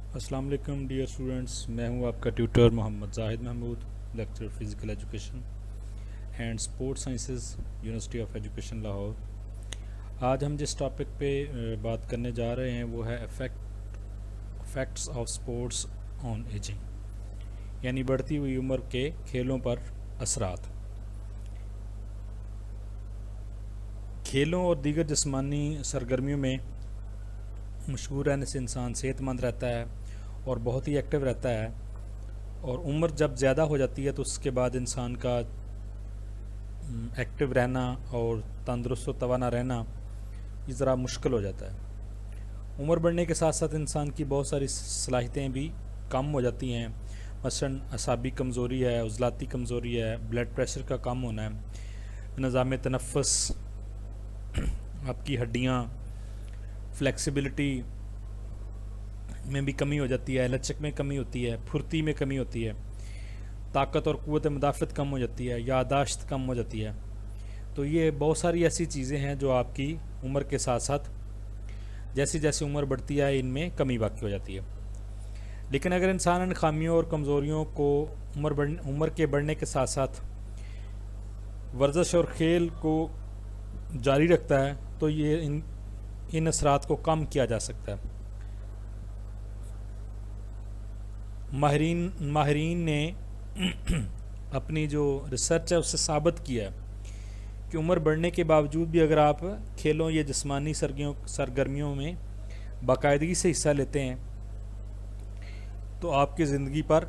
السلام علیکم dear students, میں ہوں آپ کا tutor Muhammad Zahid Mahmood, lecture physical education and sport sciences, university of education Lahore. آج ہم جس ٹاپک پہ بات کرنے جا رہے ہیں وہ ہے effects of sports on ageing, یعنی بڑھتی ہوئی عمر کے کھیلوں پر اثرات۔ کھیلوں اور دیگر جسمانی سرگرمیوں میں مشغول رہنے سے انسان صحت مند رہتا ہے اور بہت ہی ایکٹیو رہتا ہے، اور عمر جب زیادہ ہو جاتی ہے تو اس کے بعد انسان کا ایکٹیو رہنا اور تندرست و توانا رہنا یہ ذرا مشکل ہو جاتا ہے۔ عمر بڑھنے کے ساتھ ساتھ انسان کی بہت ساری صلاحیتیں بھی کم ہو جاتی ہیں، مثلاً اعصابی کمزوری ہے، عضلاتی کمزوری ہے، بلڈ پریشر کا کم ہونا ہے، نظام تنفس، آپ کی ہڈیاں، فلیکسیبلٹی میں بھی کمی ہو جاتی ہے، لچک میں کمی ہوتی ہے، پھرتی میں کمی ہوتی ہے، طاقت اور قوت مدافعت کم ہو جاتی ہے، یادداشت کم ہو جاتی ہے۔ تو یہ بہت ساری ایسی چیزیں ہیں جو آپ کی عمر کے ساتھ ساتھ جیسی جیسی عمر بڑھتی ہے ان میں کمی واقع ہو جاتی ہے۔ لیکن اگر انسان ان خامیوں اور کمزوریوں کو عمر کے بڑھنے کے ساتھ ساتھ ورزش اور کھیل کو جاری رکھتا ہے تو یہ ان اثرات کو کم کیا جا سکتا ہے۔ ماہرین نے اپنی جو ریسرچ ہے اس سے ثابت کیا ہے کہ عمر بڑھنے کے باوجود بھی اگر آپ کھیلوں یا جسمانی سرگرمیوں میں باقاعدگی سے حصہ لیتے ہیں تو آپ کی زندگی پر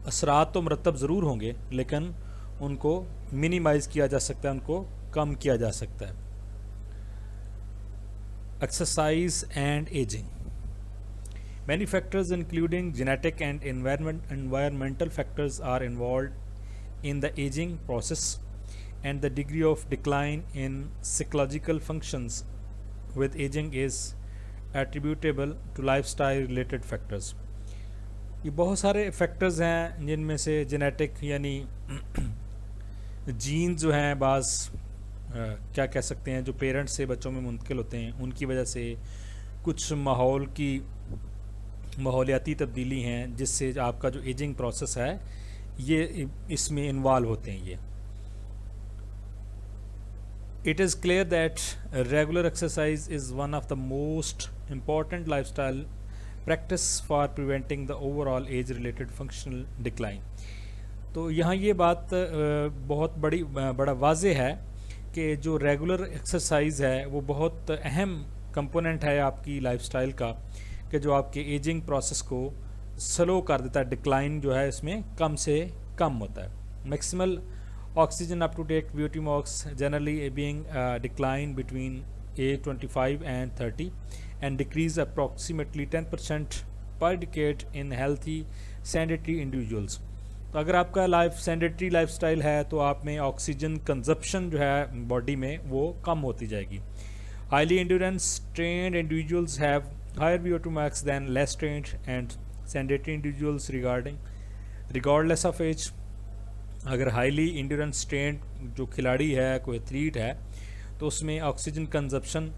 اثرات تو مرتب ضرور ہوں گے، لیکن ان کو منیمائز کیا جا سکتا ہے، ان کو کم کیا جا سکتا ہے۔ Exercise and ageing. Many factors including genetic and environmental factors are involved in the aging process, and the degree of decline in psychological functions with aging is attributable to lifestyle related factors۔ یہ بہت سارے factors ہیں جن میں سے genetic یعنی جین جو ہیں بعض کیا کہہ سکتے ہیں جو پیرنٹس سے بچوں میں منتقل ہوتے ہیں، ان کی وجہ سے کچھ ماحولیاتی تبدیلی ہیں جس سے آپ کا جو ایجنگ پروسیس ہے یہ اس میں انوالو ہوتے ہیں۔ یہ it is clear that regular exercise is one of the most important lifestyle practice for preventing the overall age related functional decline. تو یہاں یہ بات بہت بڑا واضح ہے کہ جو ریگولر ایکسرسائز ہے وہ بہت اہم کمپوننٹ ہے آپ کی لائف اسٹائل کا، کہ جو آپ کے ایجنگ پروسیس کو سلو کر دیتا ہے، ڈکلائن جو ہے اس میں کم سے کم ہوتا ہے۔ Maximal oxygen up to date beauty marks generally being decline between age 25 and 30 and decrease approximately 10% per decade in healthy sedentary individuals۔ تو اگر آپ کا سینڈیٹری لائف سٹائل ہے تو آپ میں آکسیجن کنزپشن جو ہے باڈی میں وہ کم ہوتی جائے گی۔ Highly endurance trained individuals have higher VO2 max than less trained and sedentary individuals regardless of age۔ اگر ہائیلی انڈیورنس ٹرینڈ جو کھلاڑی ہے، کوئی ایتھلیٹ ہے، تو اس میں آکسیجن کنزپشن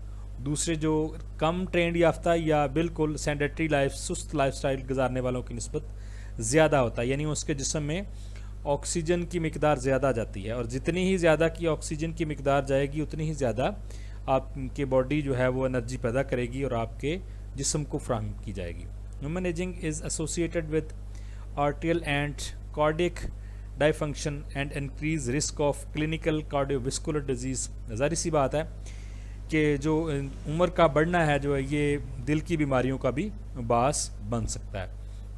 دوسرے جو کم ٹرینڈ یافتہ یا بالکل سینڈیٹری سست لائف سٹائل گزارنے والوں کی نسبت زیادہ ہوتا ہے، یعنی اس کے جسم میں آکسیجن کی مقدار زیادہ جاتی ہے، اور جتنی ہی زیادہ کی آکسیجن کی مقدار جائے گی اتنی ہی زیادہ آپ کی باڈی جو ہے وہ انرجی پیدا کرے گی اور آپ کے جسم کو فراہم کی جائے گی۔ Human ageing is associated with arterial and cardiac dysfunction and increase risk of clinical cardiovascular disease. ظاہر سی بات ہے کہ جو عمر کا بڑھنا ہے جو ہے یہ دل کی بیماریوں کا بھی باعث بن سکتا ہے۔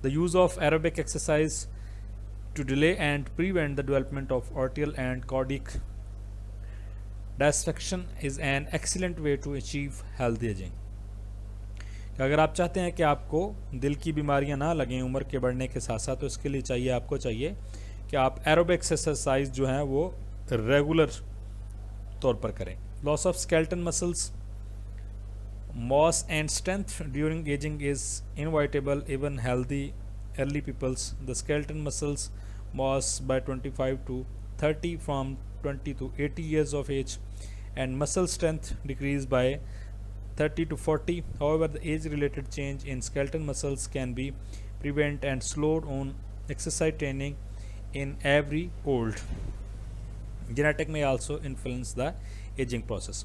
The use of aerobic exercise to delay and prevent the development of arterial and cardiac dysfunction is an excellent way to achieve healthy ageing. کہ اگر آپ چاہتے ہیں کہ آپ کو دل کی بیماریاں نہ لگیں عمر کے بڑھنے کے ساتھ ساتھ، تو اس کے لیے آپ کو چاہیے کہ آپ ایروبکس ایکسرسائز جو ہیں وہ ریگولر طور پر کریں۔ Loss of skeleton muscles mass and strength during ageing is inevitable even healthy early peoples. The skeleton muscles mass by 25 to 30 from 20 to 80 years of age, and muscle strength decrease by 30 to 40. However, the age-related change in skeletal muscles can be prevented and slowed on exercise training in every old. Genetic may also influence the aging process.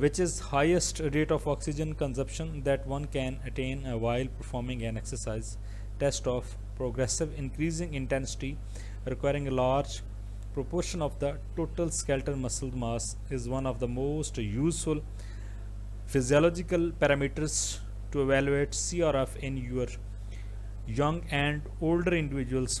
which is highest rate of oxygen consumption that one can attain while performing an exercise. Test of progressive increasing intensity requiring a large proportion of the total skeletal muscle mass is one of the most useful physiological parameters to evaluate CRF in your young and older individuals.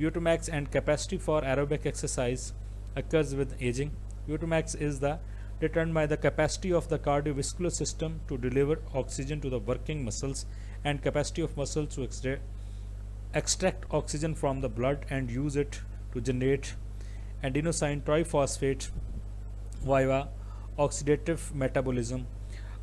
VO2 max and capacity for aerobic exercise occurs with aging. VO2 max is determined by the capacity of the cardiovascular system to deliver oxygen to the working muscles and capacity of muscles to extract oxygen from the blood and use it to generate adenosine triphosphate via oxidative metabolism.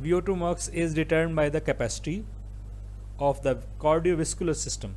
VO2 max is determined by the capacity of the cardiovascular system.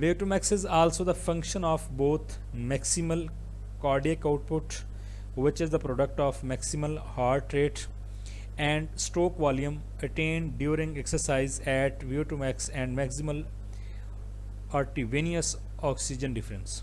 VO2 max is also the function of both maximal cardiac output, which is the product of maximal heart rate, and stroke volume attained during exercise at VO2 max and maximal arteriovenous oxygen difference.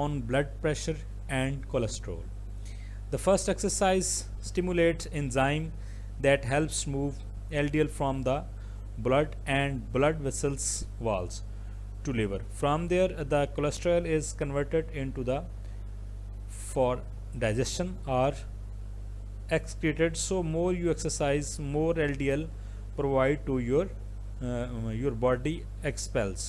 on blood pressure and cholesterol. The first exercise stimulates enzyme that helps move LDL from the blood and blood vessels walls to liver. From there the cholesterol is converted into the for digestion or excreted. So more you exercise, more LDL provide to your body expels.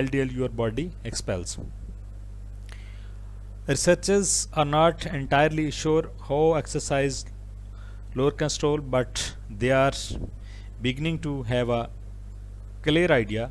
LDL your body expels. Researchers are not entirely sure how exercise lower cholesterol, but they are beginning to have a clear idea.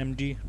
MD,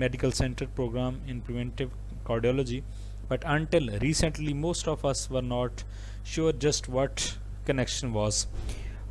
medical center program in preventive cardiology, but until recently most of us were not sure just what connection was.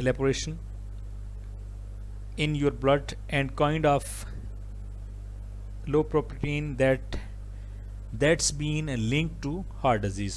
evaporation in your blood and kind of low protein that's been linked to heart disease.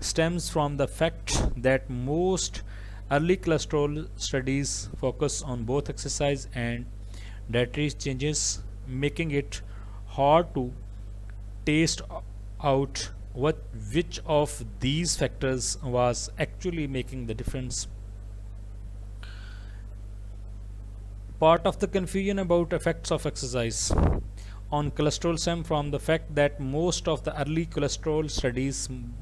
stems from the fact that most early cholesterol studies focus on both exercise and dietary changes, making it hard to taste out which of these factors was actually making the difference. Part of the confusion about effects of exercise on cholesterol stem from the fact that most of the early cholesterol studies,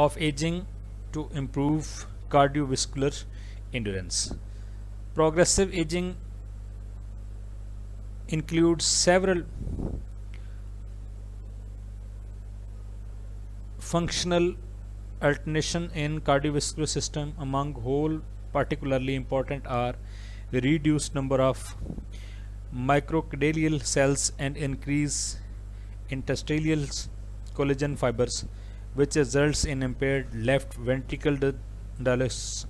of aging to improve cardiovascular endurance. Progressive aging includes several functional alterations in cardiovascular system. Among whole particularly important are the reduced number of microcardial cells and increase interstitial collagen fibers, which results in impaired left ventricle diastolic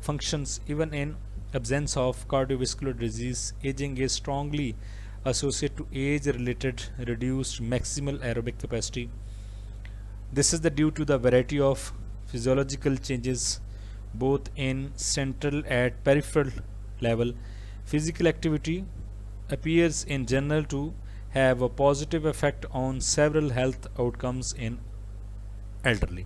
functions. Even in absence of cardiovascular disease, aging is strongly associated to age-related reduced maximal aerobic capacity. This is due to the variety of physiological changes both in central and peripheral level. Physical activity appears in general to have a positive effect on several health outcomes in elderly.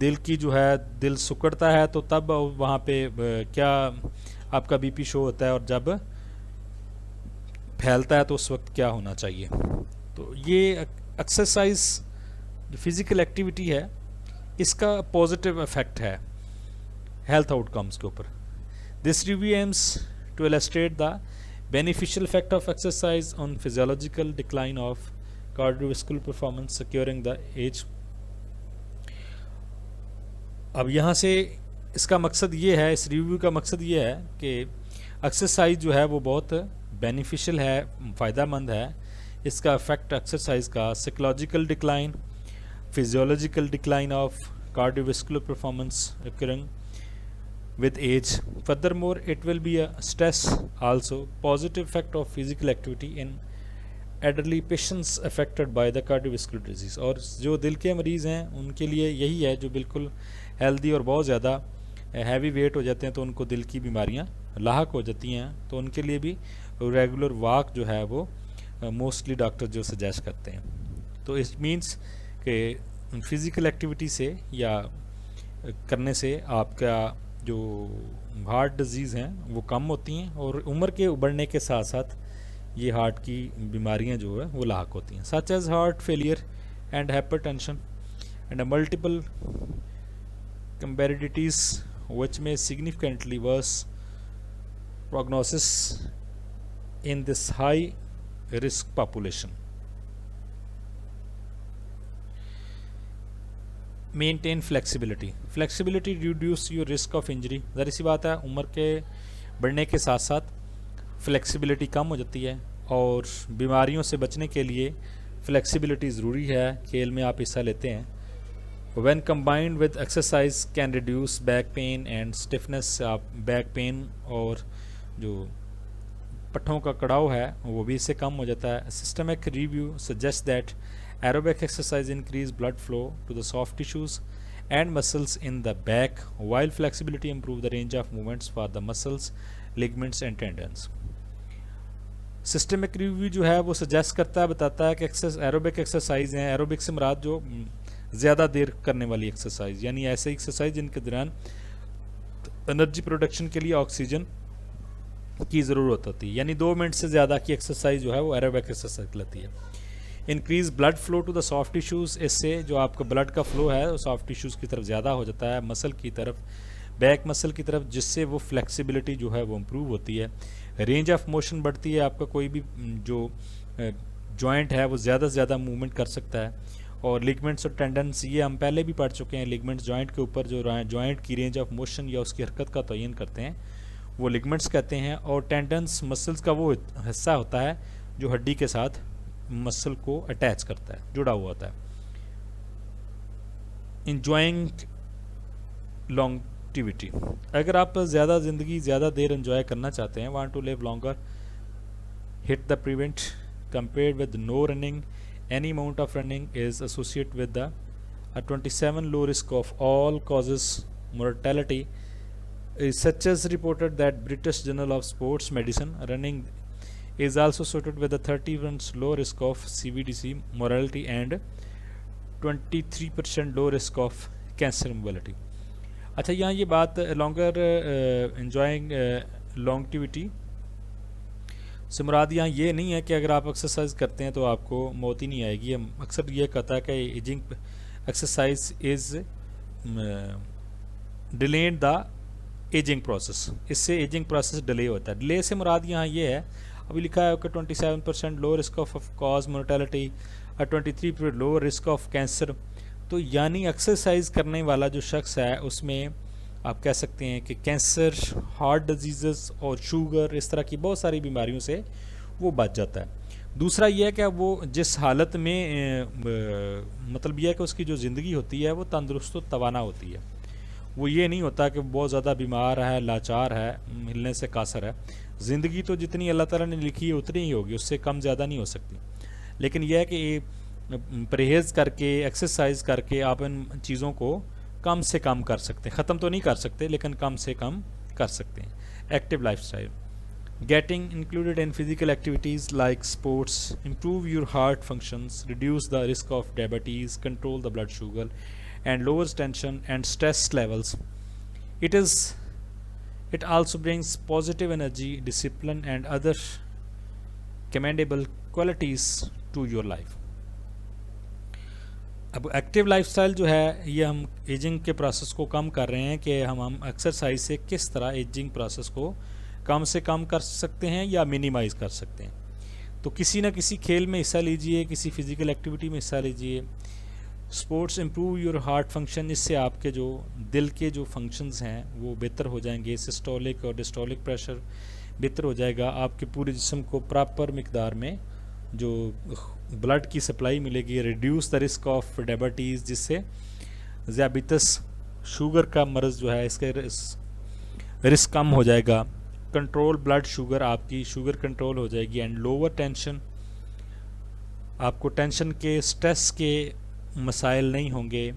دل کی جو ہے دل سکڑتا ہے تو تب وہاں پہ کیا آپ کا بی پی شو ہوتا ہے، اور جب پھیلتا ہے تو اس وقت کیا ہونا چاہیے. تو یہ ایکسرسائز جو فزیکل ایکٹیویٹی ہے اس کا پازیٹیو افیکٹ ہے ہیلتھ آؤٹ کمز کے اوپر. This review aims to illustrate the beneficial effect of exercise on physiological decline of cardiovascular performance securing the age. اب یہاں سے اس کا مقصد یہ ہے، اس ریویو کا مقصد یہ ہے کہ ایکسرسائز جو ہے وہ بہت بینیفیشل ہے، فائدہ مند ہے. اس کا افیکٹ ایکسرسائز کا psychological decline, physiological decline of cardiovascular performance occurring with age. Furthermore, it will be a stress also positive effect of physical activity in elderly patients affected by the cardiovascular disease. اور جو دل کے مریض ہیں ان کے لیے یہی ہے، جو بالکل ہیلدی اور بہت زیادہ ہیوی ویٹ ہو جاتے ہیں تو ان کو دل کی بیماریاں لاحق ہو جاتی ہیں، تو ان کے لیے بھی ریگولر واک جو ہے وہ موسٹلی ڈاکٹر جو سجیسٹ کرتے ہیں. تو اٹ مینس کہ فزیکل ایکٹیویٹی سے یا کرنے سے آپ کا جو ہارٹ ڈیزیز ہیں وہ کم ہوتی ہیں، اور عمر کے بڑھنے کے ساتھ ساتھ یہ ہارٹ کی بیماریاں جو ہے وہ لاحق ہوتی ہیں، such as heart failure and hypertension and multiple comorbidities which میں significantly worse prognosis in this high risk population. Maintain flexibility. Flexibility reduce your risk of injury. ظاہر سی بات ہے عمر کے بڑھنے کے ساتھ ساتھ فلیکسیبلٹی کم ہو جاتی ہے، اور بیماریوں سے بچنے کے لیے فلیکسیبلٹی ضروری ہے. کھیل میں آپ حصہ لیتے ہیں. When combined with exercise can reduce back pain and stiffness. آپ بیک پین اور جو پٹھوں کا کڑاؤ ہے وہ بھی اس سے کم ہو جاتا ہے. Systemic review suggest that aerobic exercise increase blood flow to the soft tissues and muscles in the back, while flexibility improve the range of movements for the muscles, ligaments and tendons. Systemic review جو ہے وہ suggest کرتا ہے، بتاتا ہے کہ aerobic exercise ہیں. Aerobic سے مراد جو زیادہ دیر کرنے والی ایکسرسائز، یعنی ایسے ایکسرسائز جن کے دوران انرجی پروڈکشن کے لیے آکسیجن کی ضرورت ہوتی ہے، یعنی 2 منٹ سے زیادہ کی ایکسرسائز جو ہے وہ ایروبک ایکسرسائز کہلاتی ہے. Increase blood flow to the soft tissues. اس سے جو آپ کا بلڈ کا فلو ہے وہ سافٹ ٹیشوز کی طرف زیادہ ہو جاتا ہے، مسل کی طرف، بیک مسل کی طرف، جس سے وہ فلیکسیبلٹی جو ہے وہ امپروو ہوتی ہے. رینج آف موشن بڑھتی ہے، آپ کا کوئی بھی جو جوائنٹ ہے وہ زیادہ سے زیادہ موومنٹ کر سکتا ہے. اور لیگمنٹس اور ٹینڈنس، یہ ہم پہلے بھی پڑھ چکے ہیں. لیگمنٹس جوائنٹ کے اوپر جو جوائنٹ کی رینج آف موشن یا اس کی حرکت کا تعین کرتے ہیں وہ لیگمنٹس کہتے ہیں. اور ٹینڈنس مسلس کا وہ حصہ ہوتا ہے جو ہڈی کے ساتھ مسل کو اٹیچ کرتا ہے، جڑا ہوا ہوتا ہے. انجوائنگ لانگٹیوٹی. اگر آپ زیادہ زندگی زیادہ دیر انجوائے کرنا چاہتے ہیں، want to live longer, hit the prevent compared with no running. Any amount of running is associate with the 27 low risk of all causes mortality. Researchers reported that British Journal of Sports Medicine running is also associated with a 31 low risk of CVDC mortality and 23% low risk of cancer mortality. اچھا، یہاں یہ بات longer enjoying لانگٹیوٹی سے مراد یہاں یہ نہیں ہے کہ اگر آپ ایکسرسائز کرتے ہیں تو آپ کو موت ہی نہیں آئے گی. اکثر یہ کہتا ہے کہ ageing exercise is delayed the ageing process. اس سے ایجنگ پروسیس ڈیلے ہوتا ہے. ڈیلے سے مراد یہاں یہ ہے، ابھی لکھا ہے کہ 27% low risk of cause mortality اور 23% لو رسک آف کینسر. تو یعنی ایکسرسائز کرنے والا جو شخص ہے اس میں آپ کہہ سکتے ہیں کہ کینسر، ہارٹ ڈیزیزز اور شوگر، اس طرح کی بہت ساری بیماریوں سے وہ بچ جاتا ہے. دوسرا یہ ہے کہ وہ جس حالت میں مطلب یہ ہے کہ اس کی جو زندگی ہوتی ہے وہ تندرست و توانا ہوتی ہے. وہ یہ نہیں ہوتا کہ بہت زیادہ بیمار ہے، لاچار ہے، ملنے سے قاصر ہے. زندگی تو جتنی اللہ تعالیٰ نے لکھی ہے اتنی ہی ہوگی، اس سے کم زیادہ نہیں ہو سکتی. لیکن یہ ہے کہ پرہیز کر کے، ایکسرسائز کر کے آپ ان چیزوں کو کم سے کم کر سکتے ہیں. ختم تو نہیں کر سکتے لیکن کم سے کم کر سکتے ہیں. Active life style. Getting included in physical activities like sports improve your heart functions, reduce the risk of diabetes, control the blood sugar and lowers tension and stress levels. It also brings positive energy, discipline and other commendable qualities to your life. اب active life style جو ہے یہ ہم ageing کے process کو کم کر رہے ہیں کہ ہم ایکسرسائز سے کس طرح ایجنگ پروسیس کو کم سے کم کر سکتے ہیں یا منیمائز کر سکتے ہیں. تو کسی نہ کسی کھیل میں حصہ لیجئے, کسی فزیکل ایکٹیویٹی میں حصہ لیجئے. Sports improve your heart function, اس سے آپ کے جو دل کے جو فنکشنز ہیں وہ بہتر ہو جائیں گے. سسٹولک اور ڈسٹولک پریشر بہتر ہو جائے گا. آپ کے پورے جسم کو پراپر مقدار میں جو بلڈ کی سپلائی ملے گی. Reduce the risk of diabetes, جس سے ذیابیطس شوگر کا مرض جو ہے اس کا رسک کم ہو جائے گا. کنٹرول بلڈ شوگر, آپ کی شوگر کنٹرول ہو جائے گی. اینڈ لوور ٹینشن, آپ کو ٹینشن کے اسٹریس کے مسائل نہیں ہوں گے.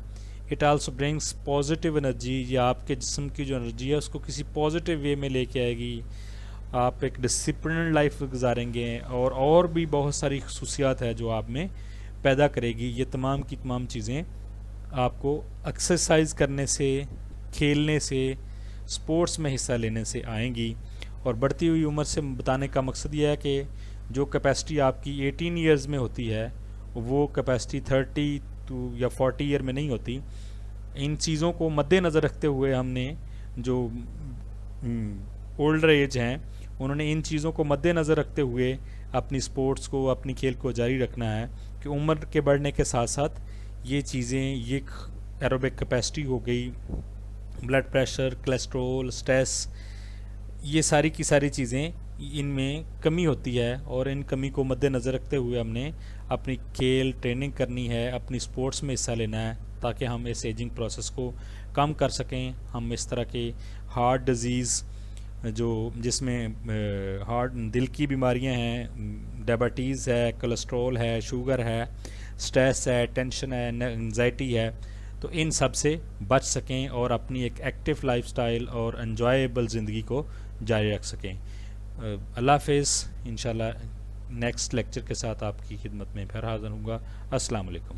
It also brings positive energy, یا آپ کے جسم کی جو انرجی ہے اس کو کسی پازیٹیو وے میں لے کے آئے گی. آپ ایک ڈسپلنڈ لائف گزاریں گے اور بھی بہت ساری خصوصیات ہے جو آپ میں پیدا کرے گی. یہ تمام کی تمام چیزیں آپ کو ایکسرسائز کرنے سے, کھیلنے سے, سپورٹس میں حصہ لینے سے آئیں گی. اور بڑھتی ہوئی عمر سے بتانے کا مقصد یہ ہے کہ جو کیپیسٹی آپ کی 18 ایئرز میں ہوتی ہے وہ کیپیسٹی 30 یا 40 ایئر میں نہیں ہوتی. ان چیزوں کو مد نظر رکھتے ہوئے ہم نے جو اولڈر ایج ہیں انہوں نے ان چیزوں کو مد نظر رکھتے ہوئے اپنی سپورٹس کو, اپنی کھیل کو جاری رکھنا ہے کہ عمر کے بڑھنے کے ساتھ ساتھ یہ چیزیں, یہ ایروبک کیپیسٹی ہو گئی, بلڈ پریشر, کولیسٹرول, سٹریس, یہ ساری کی ساری چیزیں ان میں کمی ہوتی ہے. اور ان کمی کو مد نظر رکھتے ہوئے ہم نے اپنی کھیل ٹریننگ کرنی ہے, اپنی سپورٹس میں حصہ لینا ہے تاکہ ہم اس ایجنگ پروسیس کو کم کر سکیں. ہم اس طرح کے ہارٹ ڈیزیز جس میں دل کی بیماریاں ہیں, ڈائبٹیز ہے, کولیسٹرول ہے, شوگر ہے, سٹریس ہے, ٹینشن ہے, انزائٹی ہے, تو ان سب سے بچ سکیں اور اپنی ایک ایکٹیو لائف سٹائل اور انجوائیبل زندگی کو جاری رکھ سکیں. اللہ حافظ. انشاءاللہ نیکسٹ لیکچر کے ساتھ آپ کی خدمت میں پھر حاضر ہوں گا. السلام علیکم.